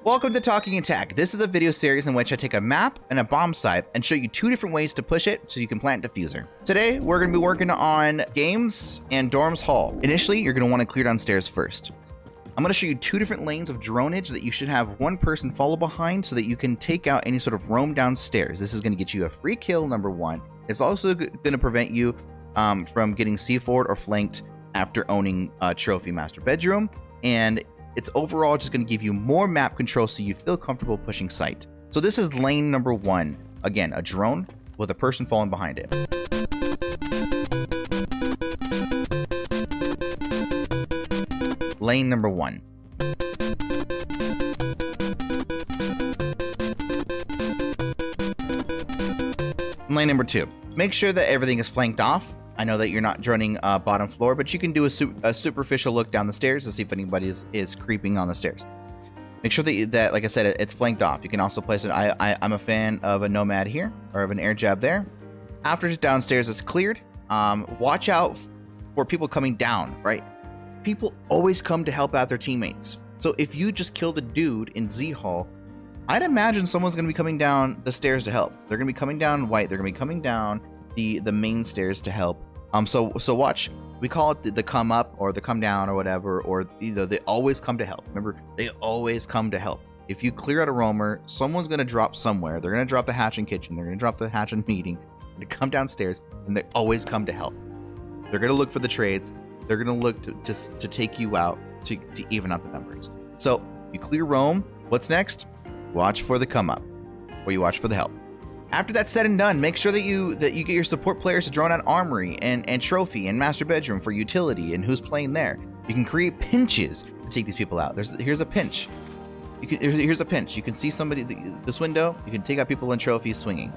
Welcome to Talking Attack. This is a video series in which I take a map and a bomb site and show you two different ways to push it so you can plant diffuser. Today, we're going to be working on games and dorms hall. Initially, you're going to want to clear downstairs first. I'm going to show you two different lanes of dronage that you should have one person follow behind so that you can take out any sort of roam downstairs. This is going to get you a free kill, number one. It's also going to prevent you from getting C4'd or flanked after owning a trophy master bedroom. And it's overall just going to give you more map control so you feel comfortable pushing site. So this is lane number one. Again, a drone with a person falling behind it. Lane number one. Lane number two. Make sure that everything is flanked off. I know that you're not droning bottom floor, but you can do a superficial look down the stairs to see if anybody is creeping on the stairs. Make sure that like I said, it's flanked off. You can also place it. I'm a fan of a nomad here, or of an air jab there. After downstairs is cleared, watch out for people coming down, right? People always come to help out their teammates. So if you just killed a dude in Z Hall, I'd imagine someone's going to be coming down the stairs to help. They're going to be coming down white. They're going to be coming down the main stairs to help. So watch. We call it the come up or the come down or whatever, or either they always come to help. Remember, they always come to help. If you clear out a roamer, someone's going to drop somewhere. They're going to drop the hatch in kitchen. They're going to drop the hatch in meeting. They come downstairs, and they always come to help. They're going to look for the trades. They're going to look to take you out to even out the numbers. So you clear roam. What's next? Watch for the come up, or you watch for the help. After that's said and done, make sure that you get your support players to drone out armory and trophy and master bedroom for utility and who's playing there. You can create pinches to take these people out. Here's a pinch. Here's a pinch. You can see somebody this window. You can take out people in trophy swinging.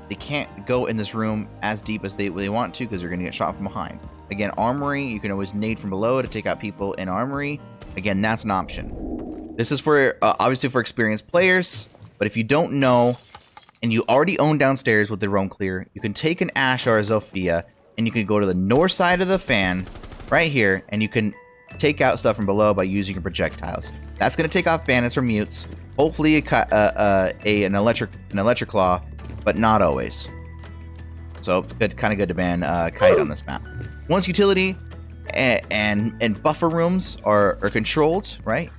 They can't go in this room as deep as they want to because they're going to get shot from behind. Again, armory. You can always nade from below to take out people in armory. Again, that's an option. This is for obviously for experienced players, but if you don't know, and you already own downstairs with the roam clear, you can take an Ash or a Zofia, and you can go to the north side of the fan, right here, and you can take out stuff from below by using your projectiles. That's going to take off bandits or mutes, hopefully an electric claw, but not always. So it's kind of good to ban kite on this map. Once utility and buffer rooms are controlled, right?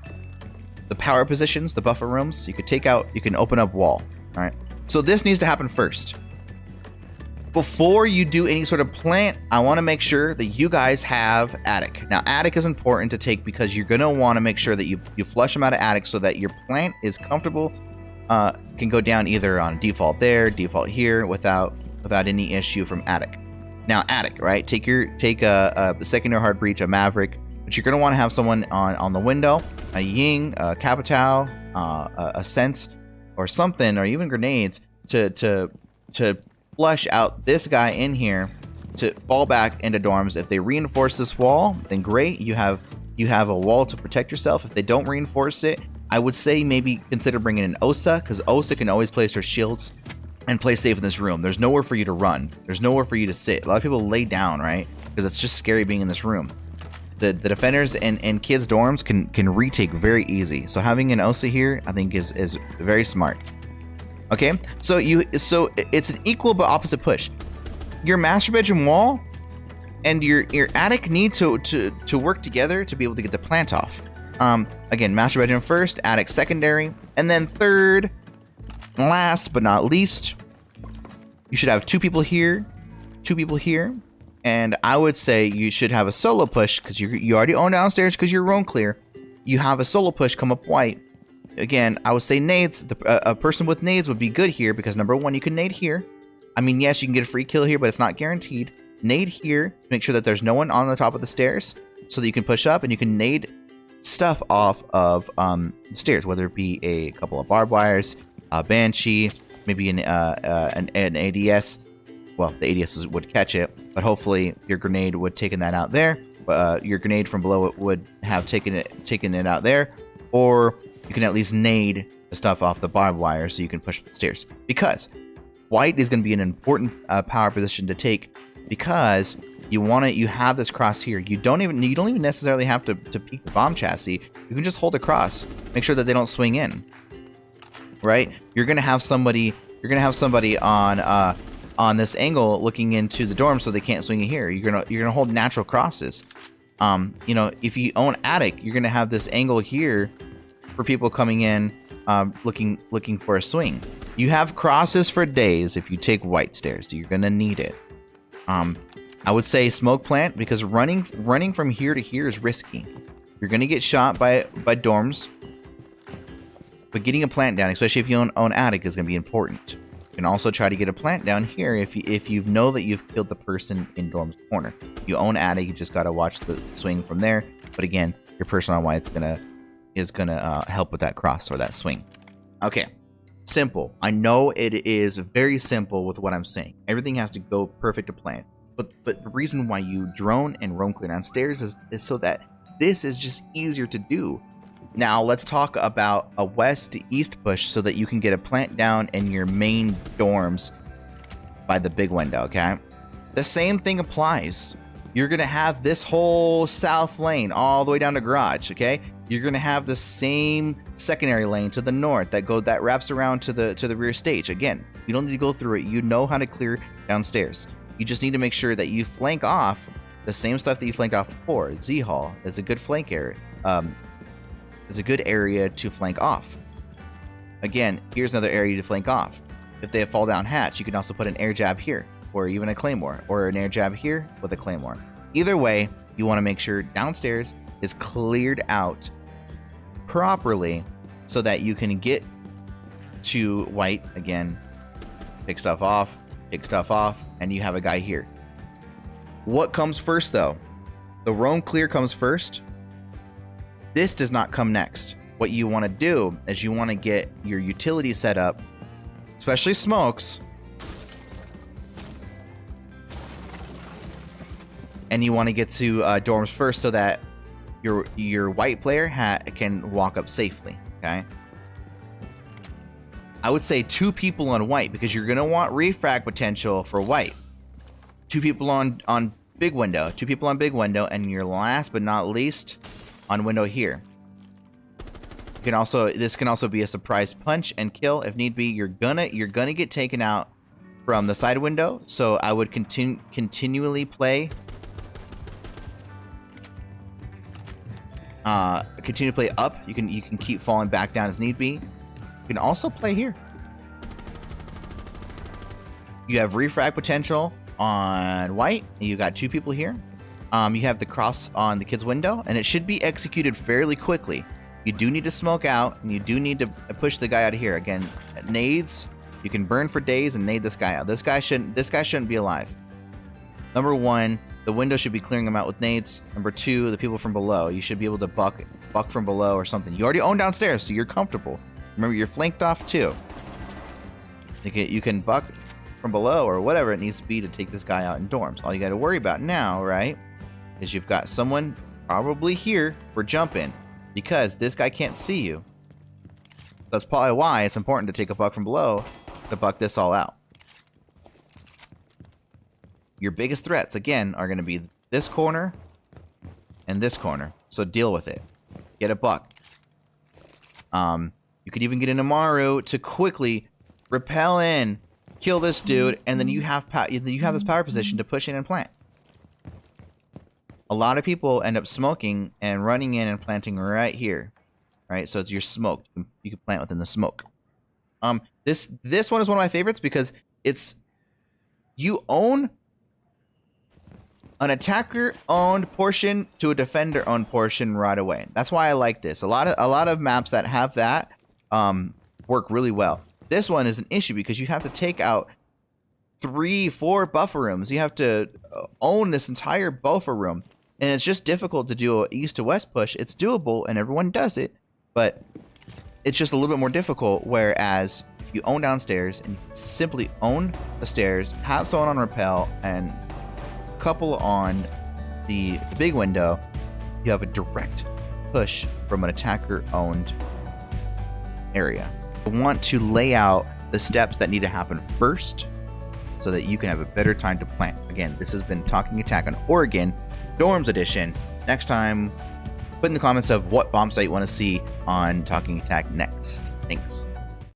The power positions, the buffer rooms, you can open up wall, all right? So this needs to happen first. Before you do any sort of plant, I want to make sure that you guys have attic. Now, attic is important to take because you're going to want to make sure that you flush them out of attic so that your plant is comfortable, can go down either on default there, default here, without any issue from attic. Now, attic, right? Take a secondary hard breach, a maverick, but you're going to want to have someone on the window, a ying, a capital, a sense, or something, or even grenades to flush out this guy in here to fall back into dorms. If they reinforce this wall, then great. You have a wall to protect yourself. If they don't reinforce it, I would say maybe consider bringing in Osa, because Osa can always place her shields and play safe in this room. There's nowhere for you to run. There's nowhere for you to sit. A lot of people lay down, right? Because it's just scary being in this room. The defenders and kids' dorms can retake very easy. So having an Osa here, I think is very smart. Okay, so it's an equal but opposite push. Your master bedroom wall and your attic need to work together to be able to get the plant off. Again, master bedroom first, attic secondary, and then third, last but not least, you should have two people here. And I would say you should have a solo push because you already own downstairs because you're roam clear. You have a solo push come up white. Again, I would say nades. A person with nades would be good here because number one, you can nade here. I mean, yes, you can get a free kill here, but it's not guaranteed. Nade here, make sure that there's no one on the top of the stairs so that you can push up and you can nade stuff off of the stairs, whether it be a couple of barbed wires, a banshee, maybe an ADS. Well, the ADS would catch it, but hopefully your grenade would taken that out there. Your grenade from below it would have taken it out there, or you can at least nade the stuff off the barbed wire so you can push up the stairs. Because white is going to be an important power position to take because You have this cross here. You don't even necessarily have to peek the bomb chassis. You can just hold across. Make sure that they don't swing in. Right? You're gonna have somebody on this angle looking into the dorm so they can't swing in here. You're gonna hold natural crosses. You know, if you own attic, you're gonna have this angle here for people coming in looking for a swing. You have crosses for days if you take white stairs. You're gonna need it. I would say smoke plant, because running from here to here is risky. You're gonna get shot by dorms, but getting a plant down, especially if you own attic, is gonna be important. You can also try to get a plant down here if you know that you've killed the person in dorm's corner. If you own attic, you just gotta watch the swing from there. But again, your person on white is gonna help with that cross or that swing. Okay, simple. I know it is very simple with what I'm saying. Everything has to go perfect to plan. But the reason why you drone and roam clear downstairs is so that this is just easier to do. Now let's talk about a west to east push so that you can get a plant down in your main dorms by the big window, okay? The same thing applies. You're gonna have this whole south lane all the way down to garage, okay? You're gonna have the same secondary lane to the north that wraps around to the rear stage. Again, you don't need to go through it. You know how to clear downstairs. You just need to make sure that you flank off the same stuff that you flanked off before. Z-Hall is a good flank area. Is a good area to flank off. Again, here's another area to flank off. If they have fall down hatch, you can also put an air jab here, or even a claymore, or an air jab here with a claymore. Either way, you want to make sure downstairs is cleared out properly so that you can get to white again, pick stuff off, and you have a guy here. What comes first though? The roam clear comes first. This does not come next. What you want to do is you want to get your utility set up, especially smokes, and you want to get to dorms first so that your white player can walk up safely. Okay. I would say 2 people on white, because you're gonna want refrag potential for white. 2 people on big window, 2 people on big window, and your last but not least on window here. This can also be a surprise punch and kill if need be. You're gonna get taken out from the side window, so I would continually play. Continue to play up. You can keep falling back down as need be. You can also play here. You have refrag potential on white. You got 2 people here. You have the cross on the kid's window, and it should be executed fairly quickly. You do need to smoke out, and you do need to push the guy out of here. Again, nades, you can burn for days and nade this guy out. This guy shouldn't be alive. Number 1, the window should be clearing them out with nades. Number 2, the people from below. You should be able to buck from below or something. You already own downstairs, so you're comfortable. Remember, you're flanked off too. You can buck from below or whatever it needs to be to take this guy out in dorms. All you got to worry about now, right, is you've got someone probably here for jump in, because this guy can't see you. That's probably why it's important to take a buck from below to buck this all out. Your biggest threats, again, are going to be this corner and this corner. So deal with it. Get a buck. You could even get an Amaru to quickly repel in, kill this dude, and then you have this power position to push in and plant. A lot of people end up smoking and running in and planting right here, right? So it's your smoke. You can plant within the smoke. This one is one of my favorites because you own an attacker-owned portion to a defender-owned portion right away. That's why I like this. A lot of maps that have that work really well. This one is an issue because you have to take out 3-4 buffer rooms. You have to own this entire buffer room, and it's just difficult to do an east to west push. It's doable, and everyone does it, but it's just a little bit more difficult. Whereas if you own downstairs and you simply own the stairs, have someone on rappel, and couple on the big window, you have a direct push from an attacker-owned area. I want to lay out the steps that need to happen first so that you can have a better time to plant. Again, this has been Talking Attack on Oregon, Dorms Edition. Next time, put in the comments of what bomb site you want to see on Talking Attack next. Thanks.